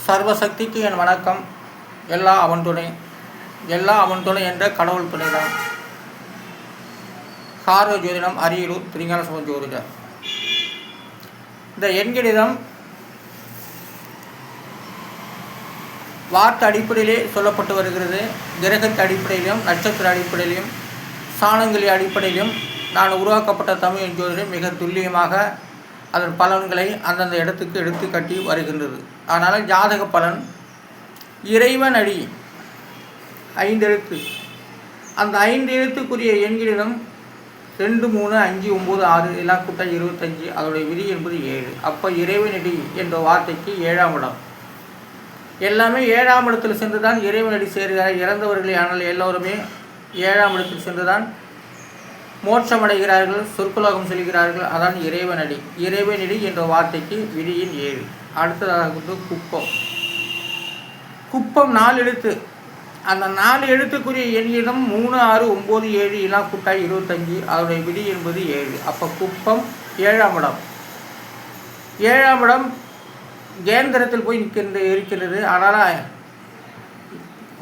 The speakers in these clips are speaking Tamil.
சர்வசக்திக்கு என் வணக்கம். எல்லாம் அவன் துணை, எல்லாம் அவன் துணை என்ற கடவுள் துணை தான். கார்வ ஜோதிடம், அரியலூர், திருஞான சம்பந்த ஜோதிடர். இந்த எண்கணிதம் வார்த்தை அடிப்படையிலே சொல்லப்பட்டு வருகிறது. கிரகத்தின் அடிப்படையிலும், நட்சத்திர அடிப்படையிலும், சாணங்களி அடிப்படையிலும் நான் உருவாக்கப்பட்ட தமிழ் ஜோதிடம் மிக துல்லியமாக அதன் பலன்களை அந்தந்த இடத்துக்கு எடுத்து கட்டி வருகின்றது. அதனால் ஜாதக பலன் இறைவன் அடி 5 எழுத்து, அந்த 5 எழுத்துக்குரிய எண்களிடம் 2, 3, 5, 9, 6 எல்லாம் கூட்ட 25. அதோடைய விதி என்பது 7. அப்போ இறைவனடி என்ற வார்த்தைக்கு 7ஆம் இடம். எல்லாமே 7ஆம் இடத்தில் சென்று தான் இறைவனடி சேர்கிறார். இறந்தவர்களை ஆனால் எல்லோருமே 7ஆம் இடத்தில் சென்று தான் மோட்சமடைகிறார்கள், சொர்க்கலோகம் செல்கிறார்கள். அதான் இறைவனடி. இறைவனடி என்ற வார்த்தைக்கு விதியின் 7. அடுத்ததாக குப்பம். குப்பம் 4 எழுத்து. அந்த 4 எழுத்துக்குரிய எண்ணிடம் 3, 6, 9, 7 எல்லாம் கூட்டாய் 25. அதனுடைய விதி என்பது 7. அப்போ குப்பம் 7ஆம் இடம். 7ஆம் இடம் கேந்திரத்தில் போய் இருக்கிறது. அதனால்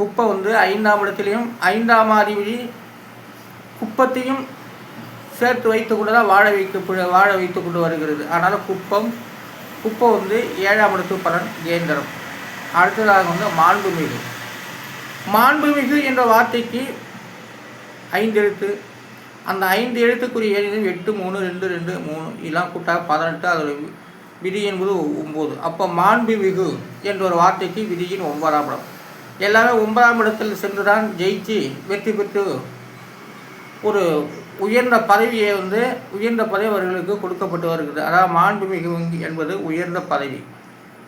குப்பம் 5ஆம் இடத்திலையும் 5ஆம் அதிபதி குப்பத்தையும் சேர்த்து வைத்து கொண்டு தான் வாழ வைத்து கொண்டு வருகிறது. அதனால் குப்பம் 7ஆம் இடத்து பலன் கேந்திரம். அடுத்ததாக மாண்புமிகு. மாண்புமிகு என்ற வார்த்தைக்கு 5 எழுத்து. அந்த 5 எழுத்துக்குரிய எண்ணிலும் 8, 3, 2, 2, 3 எல்லாம் கூட்டாக 18. அதோட விதி என்பது 9. அப்போ மாண்புமிகு என்ற ஒரு வார்த்தைக்கு விதியின் 9ஆம் இடம். எல்லாமே 9ஆம் இடத்தில் சென்று தான் ஜெயிச்சு வெற்றி பெற்று ஒரு உயர்ந்த பதவியை உயர்ந்த பதவி அவர்களுக்கு கொடுக்கப்பட்டு வருகிறது. அதாவது மாண்புமிகு என்பது உயர்ந்த பதவி.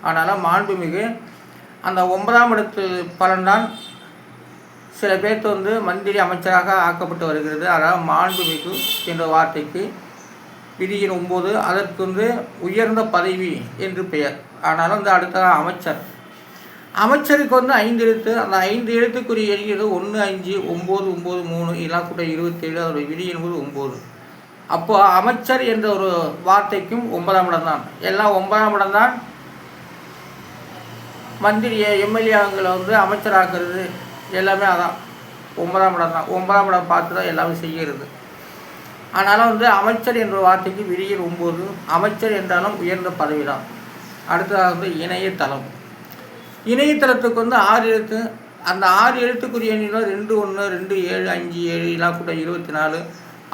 அதனால் மாண்புமிகு அந்த 9ஆம் இடத்து பலன்தான் சில பேர்த்து மந்திரி அமைச்சராக ஆக்கப்பட்டு வருகிறது. அதாவது மாண்புமிகு என்ற வார்த்தைக்கு விதியின் 9. அதற்கு உயர்ந்த பதவி என்று பெயர். ஆனாலும் அடுத்த அமைச்சர். அமைச்சருக்கு 5 எழுத்து. அந்த 5 எழுத்துக்குரிய எண்ணிக்கை 1, 5, 9, 9, 3 எல்லாம் கூட 27. அதோடைய விதி என்பது 9. அப்போது அமைச்சர் என்ற ஒரு வார்த்தைக்கும் 9ஆம் இடம் தான். எல்லாம் 9ஆம் இடம் தான். மந்திரியை எம்எல்ஏங்களை அமைச்சராக்குறது எல்லாமே அதான் 9ஆம் இடம் தான். 9ஆம் இடம் பார்த்து தான் எல்லாமே செய்கிறது. அதனால் அமைச்சர் என்ற வார்த்தைக்கு விதியின் 9. அமைச்சர் என்றாலும் உயர்ந்த பதவி தான். அடுத்ததாக இணையதளம். இணையதளத்துக்கு 6 எழுத்து. அந்த 6 எழுத்துக்குரிய எண்ணிலும் 2, 1, 2, 7, 5, 7 எல்லாம் கூட 24.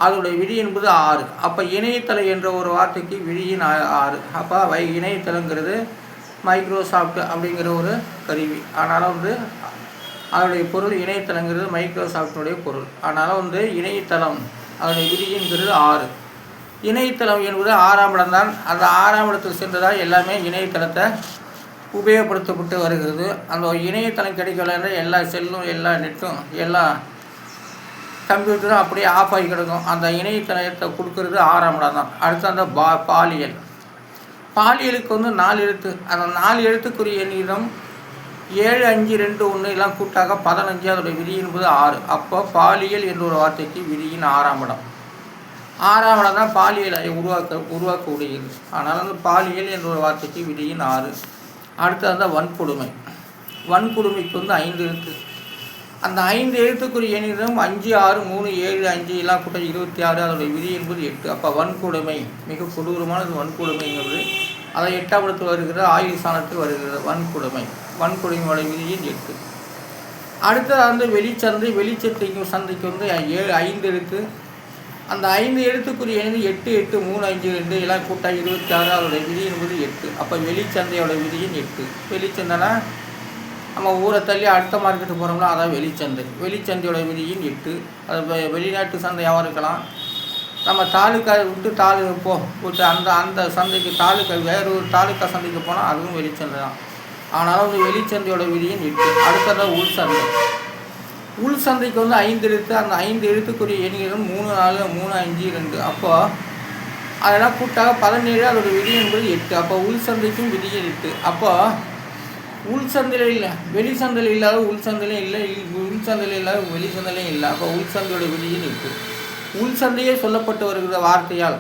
அதோடைய விதி என்பது 6. அப்போ இணையதளம் என்ற ஒரு வார்த்தைக்கு விதியின் 6. அப்போ இணையதளங்கிறது மைக்ரோசாஃப்ட் அப்படிங்கிற ஒரு கருவி. அதனால் அதோடைய பொருள் இணையதளங்கிறது மைக்ரோசாஃப்டினுடைய பொருள். அதனால் இணையதளம் அதோடைய விதிங்கிறது 6. இணையதளம் என்பது 6ஆம் இடம் தான். அந்த 6ஆம் இடத்துக்கு சென்றுதான் எல்லாமே இணையதளத்தை உபயோகப்படுத்தப்பட்டு வருகிறது. அந்த இணையதளம் கிடைக்கல எல்லா செல்லும், எல்லா நெட்டும், எல்லா கம்ப்யூட்டரும் அப்படியே ஆஃப் ஆகி கிடக்கும். அந்த இணையதளத்தை கொடுக்கறது 6ஆம் இடம் தான். அடுத்து அந்த பாலியல். பாலியலுக்கு 4 எழுத்து. அந்த 4 எழுத்துக்குரிய எண்ணிடம் 7, 5, 2, 1 எல்லாம் கூட்டாக 15. அதோடைய விதி என்பது 6. அப்போ பாலியல் என்ற ஒரு வார்த்தைக்கு விதியின் 6ஆம் இடம். 6ஆம் இடம் தான் பாலியலை உருவாக்க உடையது. ஆனால் பாலியல் என்ற ஒரு வார்த்தைக்கு விதியின் 6. அடுத்தது வன்கொடுமை. வன்கொடுமைக்கு 5 எழுத்து. அந்த 5 எழுத்துக்குரிய எண்ணிடம் 5, 6, 3, 7, 5 எல்லாம் கூட 26. அதோடைய விதி என்பது 8. அப்போ வன்கொடுமை மிக கொடூரமானது. வன்கொடுமைங்கிறது அதை 8ஆம் இடத்தில் வருகிறது. ஆயுள் ஸ்தானத்தில் வருகிறது வன்கொடுமை. வன்கொடுமையோட விதியின் 8. அடுத்தது வெளிச்சந்தை. வெளிச்சந்தைக்கு சந்தைக்கு 5 எழுத்து. அந்த 5 எழுத்துக்குரிய எண்ணி 8, 8, 3, 5, 2 எல்லாம் கூட்டாக 26. அதோடைய விதி என்பது 8. அப்போ வெளிச்சந்தையோட விதியின் 8. வெளிச்சந்தைனா நம்ம ஊரை தள்ளி அடுத்த மார்க்கெட்டு போகிறோம்னா அதான் வெளிச்சந்தை. வெளிச்சந்தையோட விதியின் 8. அது வெளிநாட்டு சந்தையாகவும் இருக்கலாம். நம்ம தாலுக்கா விட்டு விட்டு அந்த சந்தைக்கு வேறு ஒரு தாலுக்கா சந்தைக்கு போனால் அதுவும் வெளிச்சந்தை தான். ஆனாலும் வெளிச்சந்தையோட விதியின் 8. அடுத்தது உள் சந்தை. உள் சந்தைக்கு 5 எழுத்து. அந்த 5 எழுத்துக்குரிய எண்ணிக்கைகளும் 3, 4, 3, 5, 2. அப்போ அதெல்லாம் கூட்டாக 17. அதோட விதி என்பது 8. அப்போ உள் சந்தைக்கும் விதியின் 8. அப்போ உள் சந்தையில் இல்லை, வெளி சந்தையில் இல்லாத உள் சந்தையிலும் இல்லை, உள் சந்தையில் இல்லாத வெளி சந்தையிலையும் இல்லை. அப்போ உள் சந்தையோட விதியின் 8. உள் சந்தையே சொல்லப்பட்டு வருகிற வார்த்தையால்.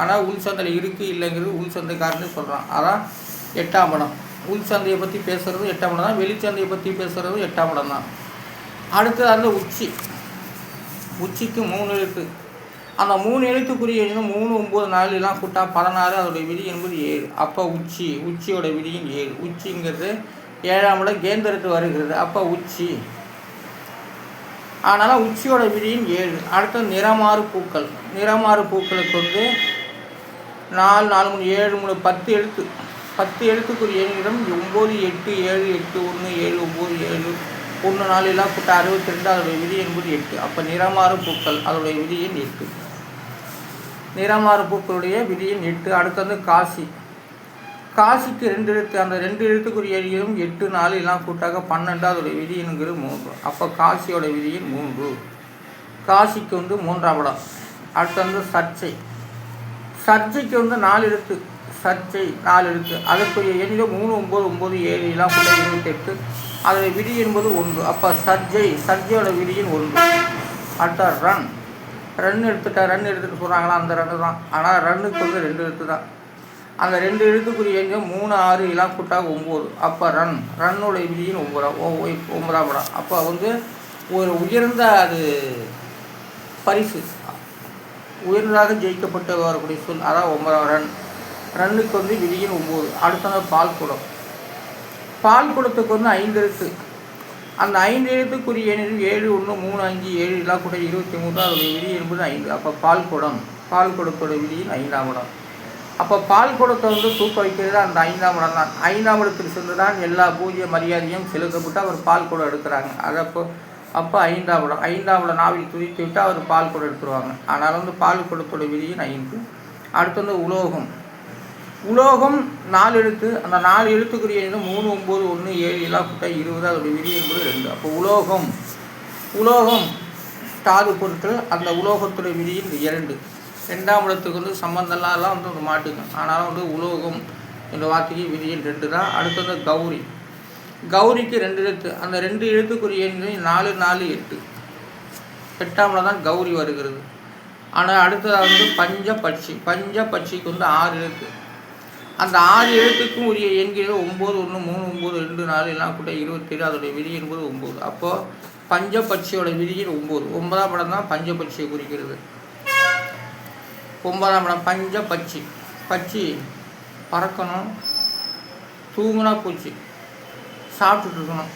ஆனால் உள் சந்தையில் இருக்குது இல்லைங்கிறது உள் சந்தைக்காரன்னு சொல்கிறான். அதான் 8ஆம் இடம். உள் சந்தையை பற்றி பேசுகிறதும் 8ஆம் இடம் தான். வெளிச்சந்தையை பற்றி பேசுகிறதும் 8ஆம் இடம் தான். அடுத்தது அந்த உச்சி. உச்சிக்கு 3 எழுத்து. அந்த 3 எழுத்துக்குரிய எண்ணும் 3, 9, 4 கூட்டா 16. அதோடைய விதி என்பது 7. அப்போ உச்சியோட விதியும் 7. உச்சிங்கிறது 7ஆம் இடம் கேந்திரத்து வருகிறது. அப்போ உச்சி. அதனால் உச்சியோட விதியும் 7. அடுத்தது நிறமாறு பூக்கள். நிறமாறு பூக்களுக்கு வந்து 4, 4, 3, 7, 3, 10 எழுத்து. 10 எழுத்துக்குரிய எண்ணிடம் 9, 8, 7, 8, 1, 7, 9, 7, 1, 4 கூட்டா 62. அதோடைய விதி என்பது 8. அப்போ நிறமாறு பூக்கள் அதோடைய விதியின் 8. நிறமாறு பூக்களுடைய விதியின் 8. அடுத்தது காசி. காசிக்கு 2 எழுத்து. அந்த 2 எழுத்துக்குரிய எண்ணிடம் 8, 4 கூட்டாக 12. அதோடைய விதி என்கிறது 3. அப்போ காசியோட விதியின் 3. காசிக்கு வந்து 3ஆம் இடம். அடுத்தது சர்ச்சை. சர்ச்சைக்கு வந்து 4 எழுத்து. சர்ச்சை 4 எழுத்து. அதற்குரிய எண்ணிடம் 3, 9, 9, 7 கூட 28. அதோடைய விதி என்பது 1. அப்போ சர்ச்சையோட விதியின் 1. அடுத்த ரன் எடுத்துகிட்டு சொல்கிறாங்களா, அந்த ரன்னு தான். ஆனால் ரன்னுக்கு வந்து 2 எழுத்து தான். அந்த 2 எழுத்துக்குரிய எண்ணிடம் 3, 6 கூட்டாக 9. அப்போ ரன்னுடைய விதியின் 9ஆம் இடம். அப்போ வந்து ஒரு உயர்ந்த அது பரிசு, உயர்ந்ததாக ஜெயிக்கப்பட்டு வரக்கூடிய சொல், அதான் 9ஆம் ரன்னுக்கு வந்து விதியின் 9. அடுத்தது பால்குடம். பால்குடத்துக்கு வந்து 5 எழுத்து. அந்த 5 எழுத்துக்குரிய எண்ணில் 7, 1, 3, 5, 7 கூட 23. அதோடைய விதி என்பது 5. அப்போ பால்குடத்தோட விதியின் 5ஆம் இடம். அப்போ பால்குடத்தை வந்து தூக்க வைக்கிறது அந்த 5ஆம் இடம் தான். 5ஆம் இடத்துக்கு சென்று தான் எல்லா பூஜை மரியாதையும் செலுத்தப்பட்டு அவர் பால்குடம் எடுக்கிறாங்க. அது அப்போ 5ஆம் இடம். 5ஆம் இடம் நாவில் துதித்து விட்டு அவர் பால்குடம் எடுத்துருவாங்க. அதனால் வந்து பால்குடத்தோட விதியின் 5. அடுத்தது உலோகம் 4 எழுத்து. அந்த 4 எழுத்துக்குரிய 3, 9, 1, 7 கூட்டா 20. அதோடைய விதி என்பது 2. அப்போ உலோகம் தாது பொருட்கள். அந்த உலோகத்துடைய விதியின் 2. 2ஆம் இடத்துக்கு வந்து சம்பந்தம்லாம் வந்து மாட்டுக்கும். ஆனாலும் வந்து உலோகம் என்ற வார்த்தைக்கு விதியின் 2 தான். அடுத்தது கௌரிக்கு 2 எழுத்து. அந்த 2 எழுத்துக்குரிய 4, 4, 8. 8ஆம் இடம் தான் கௌரி வருகிறது. ஆனால் அடுத்ததாக வந்து பஞ்சபட்சிக்கு வந்து 6 எழுத்து. அந்த 6 எழுத்துக்கும் உரிய எண்கள் 9, 1, 3, 9, 2, 4 கூட 27. அதோடைய விதி என்பது 9. அப்போது பஞ்சபட்சியோட விதியின் 9. 9ஆம் இடம் தான் பஞ்சபட்சியை குறிக்கிறது. 9ஆம் இடம் பட்சி பறக்கணும், தூங்குனா பூச்சி, சாப்பிட்டுட்டு இருக்கணும்.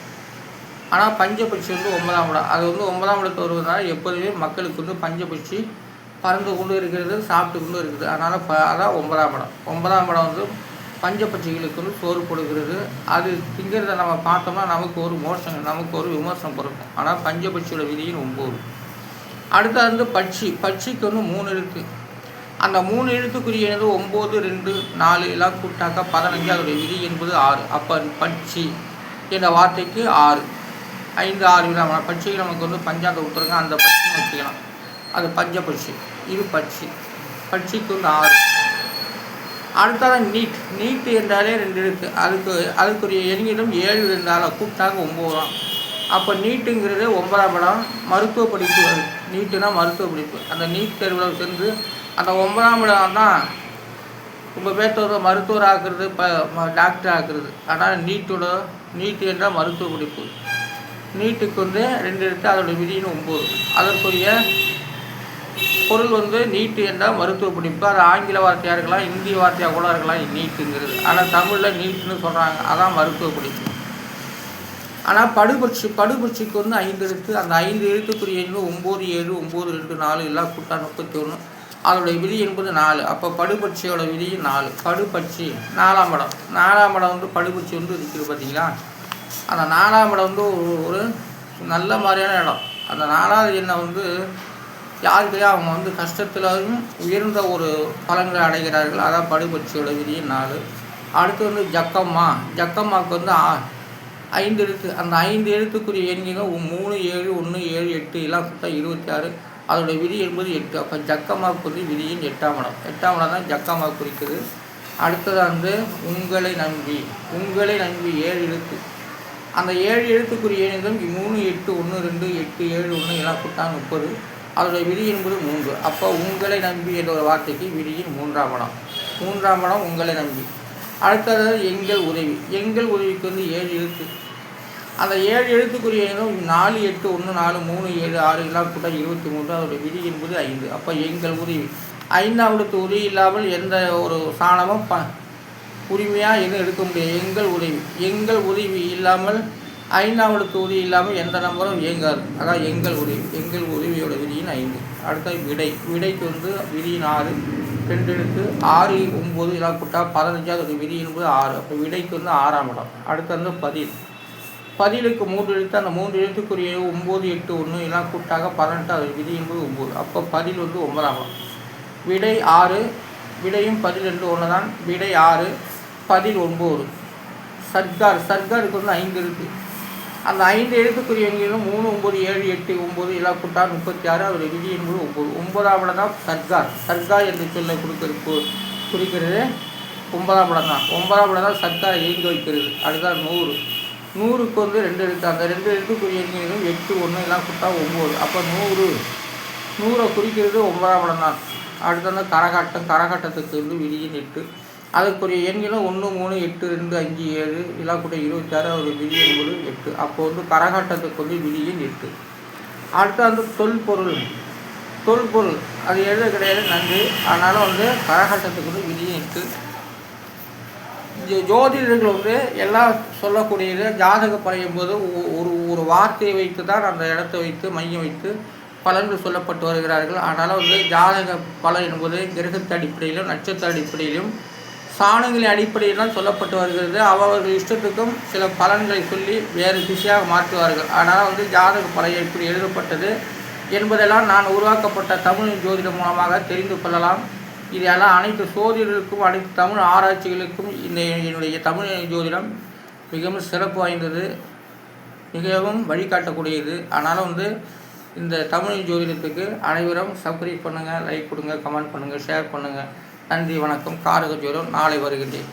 ஆனால் பஞ்சபட்சி வந்து 9ஆம் இடம். அது வந்து 9ஆம் இடத்து வருவதனால எப்போதுமே மக்களுக்கு வந்து பஞ்சபட்சி பறந்து கொண்டு இருக்கிறது, சாப்பிட்டு கொண்டு இருக்குது. அதனால் அதான் 9ஆம் இடம். 9ஆம் இடம் வந்து பஞ்சபட்சிகளுக்கு வந்து சோறு கொடுக்கிறது. அது திங்கிறத நம்ம பார்த்தோம்னா நமக்கு ஒரு நமக்கு ஒரு விமர்சனம் பிறக்கும். ஆனால் பஞ்சபட்சியோட விதியின் 9. அடுத்தது வந்து பட்சிக்கு வந்து 3 எழுத்து. அந்த 3 எழுத்துக்குரிய 9, 2, 4 கூட்டாக்க 15. அதோடைய விதி என்பது 6. அப்போ பட்சி என்ற வார்த்தைக்கு 6, 5, 6 விதமான பட்சிகள் நமக்கு வந்து பஞ்சாங்க கொடுத்துருங்க. அந்த பட்சியும் வச்சுக்கலாம். அது பஞ்சபட்சி. இது பட்சிக்கு வந்து 6. அடுத்ததான் நீட் என்றாலே 2 எழுத்து. அதுக்குரிய எண்ணிடம் 7, 2 கூட்டாக 9 தான். அப்போ நீட்டுங்கிறது 9ஆம் இடம். மருத்துவ படிப்பு. நீட்டுனா மருத்துவ படிப்பு. அந்த நீட் தேர்வில் சென்று அந்த 9ஆம் இடம் தான் ரொம்ப பேர்த்த வந்து மருத்துவர் ஆக்குறது, டாக்டர் ஆக்குறது. ஆனால் நீட்டு என்றால் மருத்துவ படிப்பு. நீட்டுக்கு வந்து 2 எழுத்து. அதோட விதியின் 9. அதற்குரிய பொருள் வந்து நீட்டு என்றால் மருத்துவ படிப்பு. அது ஆங்கில வார்த்தையாக இருக்கலாம், இந்திய வார்த்தையாக கூட இருக்கலாம் நீட்டுங்கிறது. ஆனால் தமிழில் நீட்டுன்னு சொல்கிறாங்க. அதான் மருத்துவ படிப்பு. ஆனால் படுபட்சிக்கு வந்து 5 எழுத்து. அந்த 5 எழுத்துக்குரிய 9, 7, 9, 2, 4 கூட்டா 31. அதோடைய விதி என்பது 4. அப்போ படுபட்சியோட விதியும் 4. படுபட்சி 4ஆம் இடம். 4ஆம் இடம் வந்து படுபட்சி வந்து இருக்குது பார்த்தீங்களா. அந்த 4ஆம் இடம் வந்து ஒரு நல்ல மாதிரியான இடம். அந்த 4ஆவது எண்ணம் வந்து யாருக்கையா அவங்க வந்து கஷ்டத்திலும் உயர்ந்த ஒரு பலன்களை அடைகிறார்கள். அதான் படுபட்சியோட விதியும் 4. அடுத்து வந்து ஜக்கம்மாவுக்கு வந்து 5 எழுத்து. அந்த 5 எழுத்துக்குரிய எண்கள் 3, 7, 1, 7, 8 கூட்டா 26. அதோடைய விதி என்பது 8. அப்போ ஜக்கம்மாவுக்கு வந்து விதியின் 8ஆம் இடம். 8ஆம் இடம் தான் ஜக்கம்மா குறிக்குது. அடுத்தது வந்து உங்களை நம்பி 7 எழுத்து. அந்த 7 எழுத்துக்குரிய எண்ணிடம் 3, 8, 1, 2, 8, 7, 1 கூட்டா 30. அதோடைய விதி என்பது 3. அப்போ உங்களை நம்பி என்ற ஒரு வார்த்தைக்கு விதியின் 3ஆம் இடம். 3ஆம் இடம் உங்களை நம்பி. அடுத்தது எங்கள் உதவி. எங்கள் உதவிக்கு வந்து 7 எழுத்து. அந்த 7 எழுத்துக்குரிய எண்ணும் 4, 8, 1, 4, 3, 7, 6 எல்லாம் கூட 23. அதோடைய விதி என்பது 5. அப்போ எங்கள் உதவி 5ஆம் எழுத்து உதவி இல்லாமல் எந்த ஒரு சாணமும் உரிமையாக எதுவும் எடுக்க முடியாது. எங்கள் உதவி. எங்கள் உதவி இல்லாமல் 5ஆம் எழுத்து உதவி இல்லாமல் எந்த நம்பரும் இயங்காது. அதான் எங்கள் உதவி. எங்கள் உதவியோட விதியின் 5. அடுத்தது விடை. விடைக்கு வந்து விதியின் 6, 2 எழுத்து. 6, 9 எல்லாம் கூட்டா 15. அதோடைய விதி என்பது 6. அப்போ விடைக்கு வந்து 6ஆம் இடம். அடுத்து வந்து பதில். பதிலுக்கு 3 எழுத்து. அந்த 3 எழுத்துக்குரிய 9, 8, 1 எல்லாம் கூட்டாக 18. அதோடைய விதி என்பது 9. அப்போ பதில் வந்து 9ஆம் இடம். விடை 6. விடையும் பதில் 2 ஒன்று தான். விடை 6, பதில் 9. சர்க்கார். சர்க்காருக்கு வந்து 5 எழுத்து. அந்த 5 எழுத்துக்குரிய எண்களும் 3, 9, 7, 8, 9 எல்லாம் கூட்டா 36. அதோடைய விதி என்பது 9. 9ஆம் இடம் தான் சர்க்கார். சர்க்கார் என்று சொல்ல குறிக்கிறது 9ஆம் இடம் தான். 9ஆம் இடம் தான் சர்க்காரை இயங்க வைக்கிறது. அடுத்தது 100. 100க்கு வந்து 2 எழுத்து. அந்த 2 எழுத்துக்குரிய எண்களும் 8, 1 எல்லாம் கூட்டா 9. அப்போ 100. 100 குறிக்கிறது 9ஆம் இடம் தான். அடுத்தது கரகாட்டம். கரகாட்டத்துக்கு வந்து விதியின் 8. அதுக்குரிய எண்களும் 1, 3, 8, 2, 5, 7 எல்லாம் கூட 26. ஒரு விதி என்பது 8. அப்போ வந்து கரகாட்டத்துக்கு வந்து விதியின் 8. அடுத்து வந்து தொல்பொருள். தொல்பொருள் அது எழுத கிடையாது, நன்றி. அதனால் வந்து கரகாட்டத்துக்கு வந்து விதியின் 8. ஜோதிடர்கள் வந்து எல்லாம் சொல்லக்கூடியது ஜாதக படையும் போது ஒரு வார்த்தையை வைத்து தான் அந்த இடத்தை வைத்து மையம் வைத்து பலன்கள் சொல்லப்பட்டு வருகிறார்கள். அதனால் வந்து ஜாதக பலன் என்பது கிரகத்து அடிப்படையிலும் நட்சத்திர அடிப்படையிலும் சாணங்களின் அடிப்படையில்தான் சொல்லப்பட்டு வருகிறது. அவர்கள் இஷ்டத்துக்கும் சில பலன்களை சொல்லி வேறு திசையாக மாற்றுவார்கள். அதனால் வந்து ஜாதக பலன் எப்படி எழுதப்பட்டது என்பதெல்லாம் நான் உருவாக்கப்பட்ட தமிழ் ஜோதிடம் மூலமாக தெரிந்து கொள்ளலாம். இதெல்லாம் அனைத்து சோதிடர்களுக்கும் அனைத்து தமிழ் ஆராய்ச்சிகளுக்கும் என்னுடைய தமிழ் ஜோதிடம் மிகவும் சிறப்பு வாய்ந்தது, மிகவும் வழிகாட்டக்கூடியது. அதனால் வந்து இந்த தமிழ் ஜோதிடத்துக்கு அனைவரும் சப்ஸ்கிரைப் பண்ணுங்கள், லைக் கொடுங்க, கமெண்ட் பண்ணுங்கள், ஷேர் பண்ணுங்கள். நன்றி, வணக்கம். காரக ஜோதிடம் நாளை வருகின்றேன்.